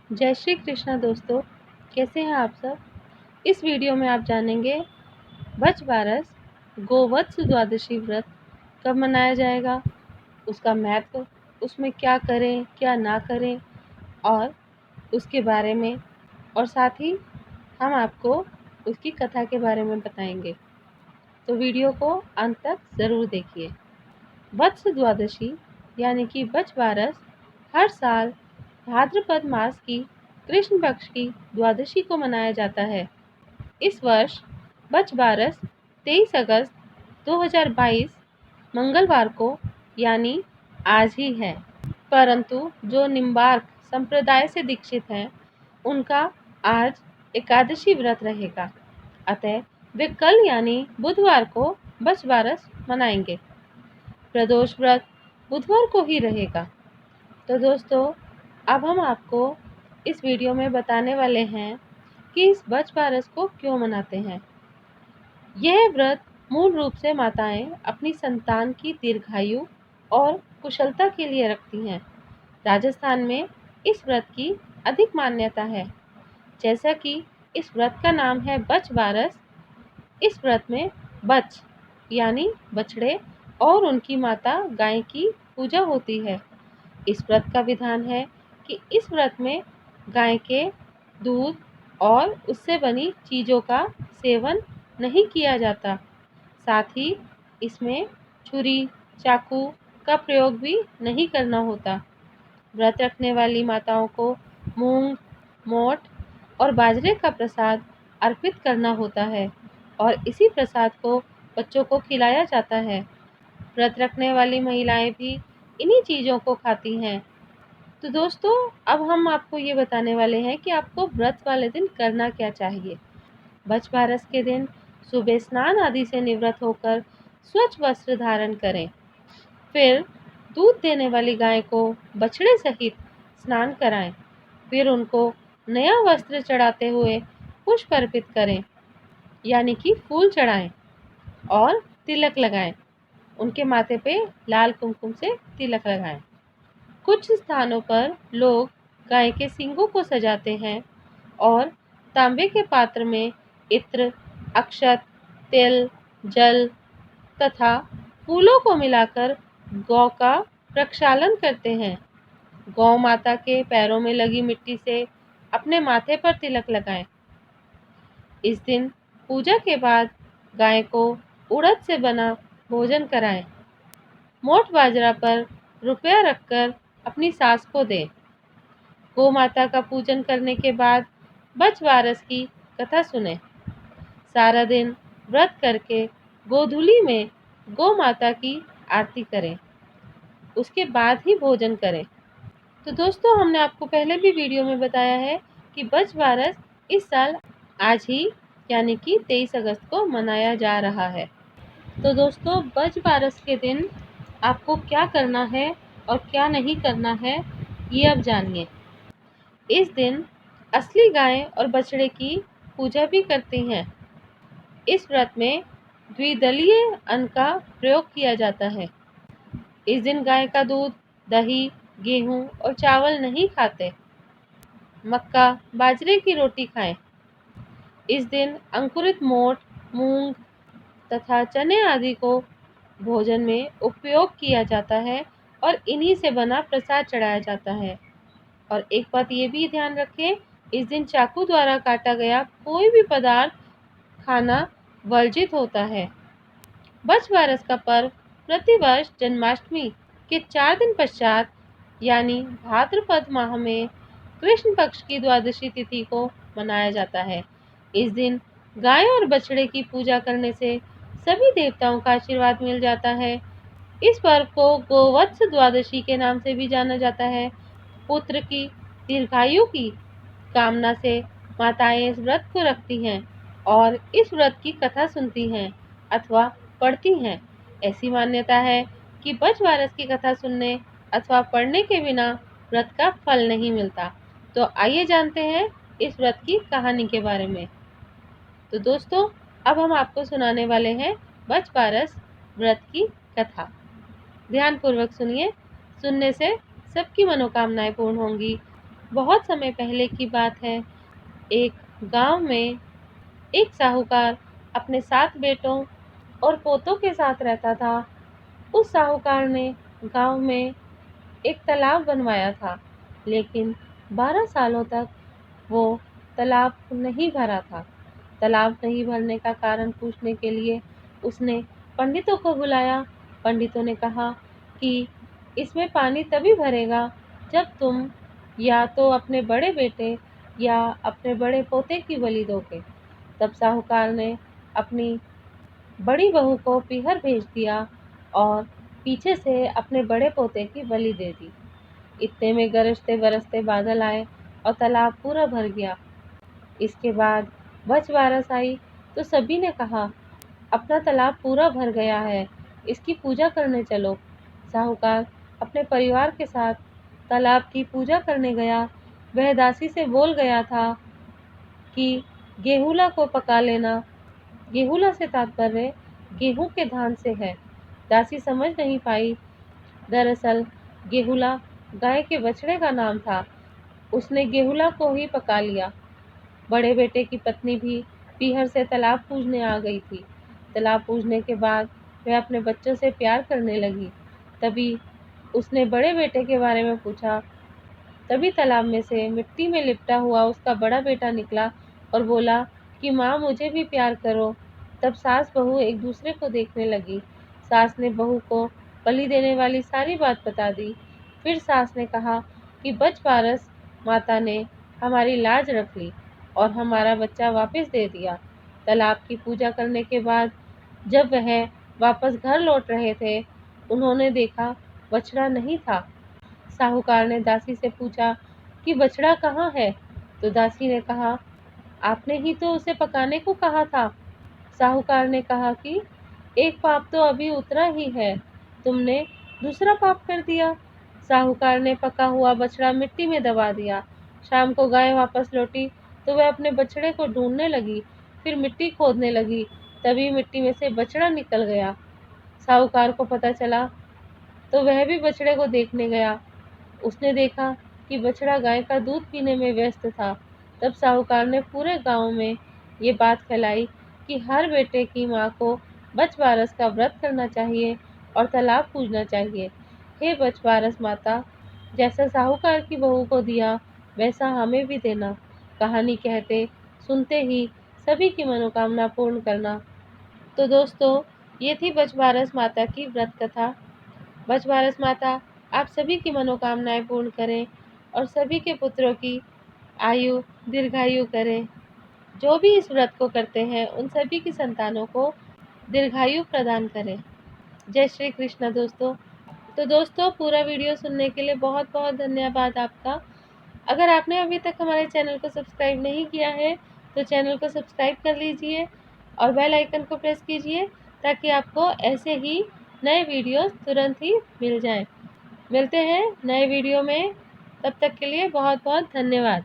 जय श्री कृष्णा दोस्तों, कैसे हैं आप सब। इस वीडियो में आप जानेंगे बच बारस गोवत्स द्वादशी व्रत कब मनाया जाएगा, उसका महत्व, उसमें क्या करें क्या ना करें और उसके बारे में, और साथ ही हम आपको उसकी कथा के बारे में बताएंगे। तो वीडियो को अंत तक ज़रूर देखिए। वत्स द्वादशी यानी कि बच बारस हर साल भाद्रपद मास की कृष्ण पक्ष की द्वादशी को मनाया जाता है। इस वर्ष बच बारस 23 अगस्त 2022 मंगलवार को यानी आज ही है। परंतु जो निम्बार्क संप्रदाय से दीक्षित हैं उनका आज एकादशी व्रत रहेगा, अतः वे कल यानी बुधवार को बच बारस मनाएंगे। प्रदोष व्रत बुधवार को ही रहेगा। तो दोस्तों, अब हम आपको इस वीडियो में बताने वाले हैं कि इस बच बारस को क्यों मनाते हैं। यह व्रत मूल रूप से माताएं अपनी संतान की दीर्घायु और कुशलता के लिए रखती हैं। राजस्थान में इस व्रत की अधिक मान्यता है। जैसा कि इस व्रत का नाम है बच बारस, इस व्रत में बच यानी बछड़े और उनकी माता गाय की पूजा होती है। इस व्रत का विधान है कि इस व्रत में गाय के दूध और उससे बनी चीज़ों का सेवन नहीं किया जाता। साथ ही इसमें छुरी चाकू का प्रयोग भी नहीं करना होता। व्रत रखने वाली माताओं को मूंग, मोठ और बाजरे का प्रसाद अर्पित करना होता है और इसी प्रसाद को बच्चों को खिलाया जाता है। व्रत रखने वाली महिलाएं भी इन्हीं चीज़ों को खाती हैं। तो दोस्तों, अब हम आपको ये बताने वाले हैं कि आपको व्रत वाले दिन करना क्या चाहिए। बच बारस के दिन सुबह स्नान आदि से निवृत्त होकर स्वच्छ वस्त्र धारण करें। फिर दूध देने वाली गाय को बछड़े सहित स्नान कराएं। फिर उनको नया वस्त्र चढ़ाते हुए पुष्प अर्पित करें, यानी कि फूल चढ़ाएं और तिलक लगाएं। उनके माथे पे लाल कुमकुम से तिलक लगाएं। कुछ स्थानों पर लोग गाय के सींगों को सजाते हैं और तांबे के पात्र में इत्र, अक्षत, तिल, जल तथा फूलों को मिलाकर गौ का प्रक्षालन करते हैं। गौ माता के पैरों में लगी मिट्टी से अपने माथे पर तिलक लगाएं। इस दिन पूजा के बाद गाय को उड़द से बना भोजन कराएं। मोठ बाजरा पर रुपया रखकर अपनी सास को दें। गौ माता का पूजन करने के बाद बच बारस की कथा सुने। सारा दिन व्रत करके गोधूली में गौ माता की आरती करें, उसके बाद ही भोजन करें। तो दोस्तों, हमने आपको पहले भी वीडियो में बताया है कि बच बारस इस साल आज ही यानी कि 23 अगस्त को मनाया जा रहा है। तो दोस्तों, बच बारस के दिन आपको क्या करना है और क्या नहीं करना है, ये अब जानिए। इस दिन असली गाय और बछड़े की पूजा भी करती हैं। इस व्रत में द्विदलीय अन्न का प्रयोग किया जाता है। इस दिन गाय का दूध, दही, गेहूं और चावल नहीं खाते। मक्का, बाजरे की रोटी खाएं। इस दिन अंकुरित मोठ, मूंग तथा चने आदि को भोजन में उपयोग किया जाता है और इन्हीं से बना प्रसाद चढ़ाया जाता है। और एक बात ये भी ध्यान रखें, इस दिन चाकू द्वारा काटा गया कोई भी पदार्थ खाना वर्जित होता है। बच बारस का पर्व प्रतिवर्ष जन्माष्टमी के 4 दिन पश्चात यानी भाद्रपद माह में कृष्ण पक्ष की द्वादशी तिथि को मनाया जाता है। इस दिन गाय और बछड़े की पूजा करने से सभी देवताओं का आशीर्वाद मिल जाता है। इस पर्व को गोवत्स द्वादशी के नाम से भी जाना जाता है। पुत्र की दीर्घायु की कामना से माताएं इस व्रत को रखती हैं और इस व्रत की कथा सुनती हैं अथवा पढ़ती हैं। ऐसी मान्यता है कि बच बारस की कथा सुनने अथवा पढ़ने के बिना व्रत का फल नहीं मिलता। तो आइए जानते हैं इस व्रत की कहानी के बारे में। तो दोस्तों, अब हम आपको सुनाने वाले हैं बच बारस व्रत की कथा। ध्यानपूर्वक सुनिए। सुनने से सबकी मनोकामनाएं पूर्ण होंगी बहुत समय पहले की बात है। एक गांव में एक साहूकार अपने 7 बेटों और पोतों के साथ रहता था। उस साहूकार ने गांव में एक तालाब बनवाया था, लेकिन 12 सालों तक वो तालाब नहीं भरा था। तालाब नहीं भरने का कारण पूछने के लिए उसने पंडितों को बुलाया। पंडितों ने कहा कि इसमें पानी तभी भरेगा जब तुम या तो अपने बड़े बेटे या अपने बड़े पोते की बलि दोगे। तब साहूकार ने अपनी बड़ी बहू को पीहर भेज दिया और पीछे से अपने बड़े पोते की बलि दे दी। इतने में गरजते बरसते बादल आए और तालाब पूरा भर गया। इसके बाद बच बारस आई तो सभी ने कहा, अपना तालाब पूरा भर गया है, इसकी पूजा करने चलो। साहूकार अपने परिवार के साथ तालाब की पूजा करने गया। वह दासी से बोल गया था कि गेहूला को पका लेना। गेहूला से तात्पर्य गेहूं के धान से है। दासी समझ नहीं पाई। दरअसल गेहूला गाय के बछड़े का नाम था। उसने गेहूला को ही पका लिया। बड़े बेटे की पत्नी भी पीहर से तालाब पूजने आ गई थी। तालाब पूजने के बाद वह अपने बच्चों से प्यार करने लगी। तभी उसने बड़े बेटे के बारे में पूछा। तभी तालाब में से मिट्टी में लिपटा हुआ उसका बड़ा बेटा निकला और बोला कि माँ, मुझे भी प्यार करो। तब सास बहू एक दूसरे को देखने लगी। सास ने बहू को बलि देने वाली सारी बात बता दी। फिर सास ने कहा कि बच पारस माता ने हमारी लाज रख ली और हमारा बच्चा वापस दे दिया। तालाब की पूजा करने के बाद जब वह वापस घर लौट रहे थे, उन्होंने देखा बछड़ा नहीं था। साहूकार ने दासी से पूछा कि बछड़ा कहाँ है? तो दासी ने कहा, आपने ही तो उसे पकाने को कहा था। साहूकार ने कहा कि एक पाप तो अभी उतरा ही है, तुमने दूसरा पाप कर दिया। साहूकार ने पका हुआ बछड़ा मिट्टी में दबा दिया। शाम को गाय वापस लौटी तो वह अपने बछड़े को ढूंढने लगी, फिर मिट्टी खोदने लगी। तभी मिट्टी में से बछड़ा निकल गया। साहूकार को पता चला तो वह भी बछड़े को देखने गया। उसने देखा कि बछड़ा गाय का दूध पीने में व्यस्त था। तब साहूकार ने पूरे गांव में ये बात फैलाई कि हर बेटे की माँ को बचबारस का व्रत करना चाहिए और तालाब पूजना चाहिए। हे बचबारस माता, जैसा साहूकार की बहू को दिया वैसा हमें भी देना। कहानी कहते सुनते ही सभी की मनोकामना पूर्ण करना। तो दोस्तों, ये थी बचबारस माता की व्रत कथा। बचबारस माता आप सभी की मनोकामनाएं पूर्ण करें और सभी के पुत्रों की आयु दीर्घायु करें। जो भी इस व्रत को करते हैं उन सभी की संतानों को दीर्घायु प्रदान करें। जय श्री कृष्ण दोस्तों। तो दोस्तों, पूरा वीडियो सुनने के लिए बहुत बहुत धन्यवाद आपका। अगर आपने अभी तक हमारे चैनल को सब्सक्राइब नहीं किया है तो चैनल को सब्सक्राइब कर लीजिए और बेल आइकन को प्रेस कीजिए ताकि आपको ऐसे ही नए वीडियोस तुरंत ही मिल जाएं। मिलते हैं नए वीडियो में, तब तक के लिए बहुत बहुत धन्यवाद।